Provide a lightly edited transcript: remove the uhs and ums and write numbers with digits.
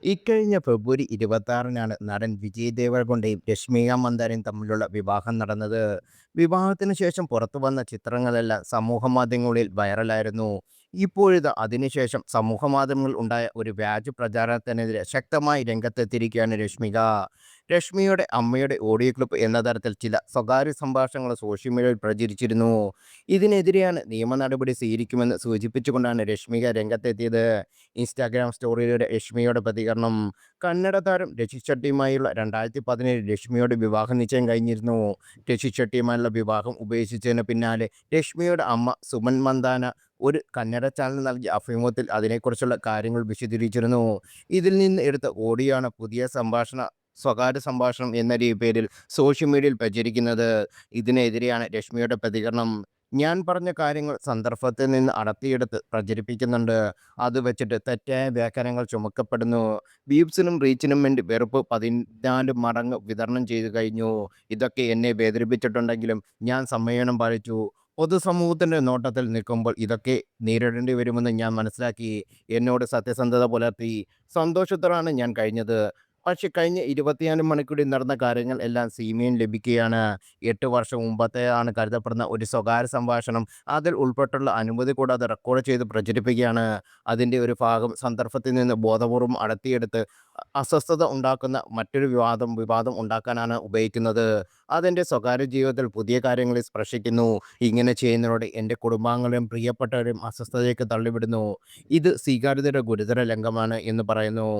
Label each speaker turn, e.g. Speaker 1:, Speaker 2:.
Speaker 1: ഇക്കഴിഞ്ഞ ഫെബ്രുവരി 26-നാണ് നടൻ വിജയ് ദേവരകൊണ്ടയും രശ്മിക മന്ദാനയും തമ്മിലുള്ള വിവാഹം നടന്നത്. വിവാഹത്തിന് ശേഷം പുറത്തുവന്ന ചിത്രങ്ങളെല്ലാം സമൂഹമാധ്യമങ്ങളിൽ വൈറലായിരുന്നു. ഇപ്പോഴിതാ അതിനുശേഷം സമൂഹമാധ്യമങ്ങളിൽ ഉണ്ടായ ഒരു വ്യാജ പ്രചാരണത്തിനെതിരെ ശക്തമായി രംഗത്തെത്തിയിരിക്കുകയാണ് രശ്മിക. രശ്മിയുടെ അമ്മയുടെ ഓഡിയോ ക്ലിപ്പ് എന്ന തരത്തിൽ ചില സ്വകാര്യ സംഭാഷണങ്ങൾ സോഷ്യൽ മീഡിയയിൽ പ്രചരിച്ചിരുന്നു. ഇതിനെതിരെയാണ് നിയമ നടപടി സ്വീകരിക്കുമെന്ന് സൂചിപ്പിച്ചുകൊണ്ടാണ് രശ്മിക രംഗത്തെത്തിയത്. ഇൻസ്റ്റാഗ്രാം സ്റ്റോറിയിലൂടെ രശ്മിയുടെ പ്രതികരണം. കന്നഡ താരം രജിത് ഷെട്ടിയുമായുള്ള 2017 രശ്മിയുടെ വിവാഹ നിശ്ചയം കഴിഞ്ഞിരുന്നു. രജിത് ഷെട്ടിയുമായുള്ള വിവാഹം ഉപേക്ഷിച്ചതിന് പിന്നാലെ രശ്മിയുടെ അമ്മ സുമൻ മന്ദാന ഒരു കന്നഡ ചാനൽ നൽകിയ അഭിമുഖത്തിൽ അതിനെക്കുറിച്ചുള്ള കാര്യങ്ങൾ വിശദീകരിച്ചിരുന്നു. ഇതിൽ നിന്ന് എടുത്ത ഓഡിയോ ആണ് പുതിയ സ്വകാര്യ സംഭാഷണം എന്ന പേരിൽ സോഷ്യൽ മീഡിയയിൽ പ്രചരിക്കുന്നത്. ഇതിനെതിരെയാണ് രശ്മിയുടെ പ്രതികരണം. ഞാൻ പറഞ്ഞ കാര്യങ്ങൾ സന്ദർഭത്തിൽ നിന്ന് അടർത്തിയെടുത്ത് പ്രചരിപ്പിക്കുന്നുണ്ട്. അത് വെച്ചിട്ട് തെറ്റായ വ്യാഖ്യാനങ്ങൾ ചുമക്കപ്പെടുന്നു. വ്യൂസിനും റീച്ചിനും വേണ്ടി വെറുപ്പ് 14 മടങ്ങ് വിതരണം ചെയ്തു കഴിഞ്ഞു. ഇതൊക്കെ എന്നെ വേദനിപ്പിച്ചിട്ടുണ്ടെങ്കിലും ഞാൻ സംയമനം പാലിച്ചു. പൊതുസമൂഹത്തിൻ്റെ നോട്ടത്തിൽ നിൽക്കുമ്പോൾ ഇതൊക്കെ നേരിടേണ്ടി വരുമെന്ന് ഞാൻ മനസ്സിലാക്കി. എന്നോട് സത്യസന്ധത പുലർത്തി. സന്തോഷത്തോടെയാണ് ഞാൻ കഴിഞ്ഞത്. പക്ഷെ കഴിഞ്ഞ 24 മണിക്കൂറിൽ നടന്ന കാര്യങ്ങൾ എല്ലാം സിമിയിൽ ലഭിക്കുകയാണ്. 8 വർഷം മുമ്പത്തേതാണ് കരുതപ്പെടുന്ന ഒരു സ്വകാര്യ സംഭാഷണം അതിൽ ഉൾപ്പെട്ടുള്ള അനുമതി കൂടാതെ റെക്കോർഡ് ചെയ്ത് പ്രചരിപ്പിക്കുകയാണ്. അതിൻ്റെ ഒരു ഭാഗം സന്ദർഭത്തിൽ നിന്ന് ബോധപൂർവം അടർത്തിയെടുത്ത് അസ്വസ്ഥത ഉണ്ടാക്കുന്ന മറ്റൊരു വിവാദം ഉണ്ടാക്കാനാണ് ഉപയോഗിക്കുന്നത്. അതെൻ്റെ സ്വകാര്യ ജീവിതത്തിൽ പുതിയ കാര്യങ്ങളിൽ സ്പർശിക്കുന്നു. ഇങ്ങനെ ചെയ്യുന്നതോടെ എൻ്റെ കുടുംബാംഗങ്ങളെയും പ്രിയപ്പെട്ടവരെയും അസ്വസ്ഥതയിലേക്ക് തള്ളിവിടുന്നു. ഇത് സ്വീകാര്യതയുടെ ഗുരുതര ലംഘനമാണ് എന്ന് പറയുന്നു.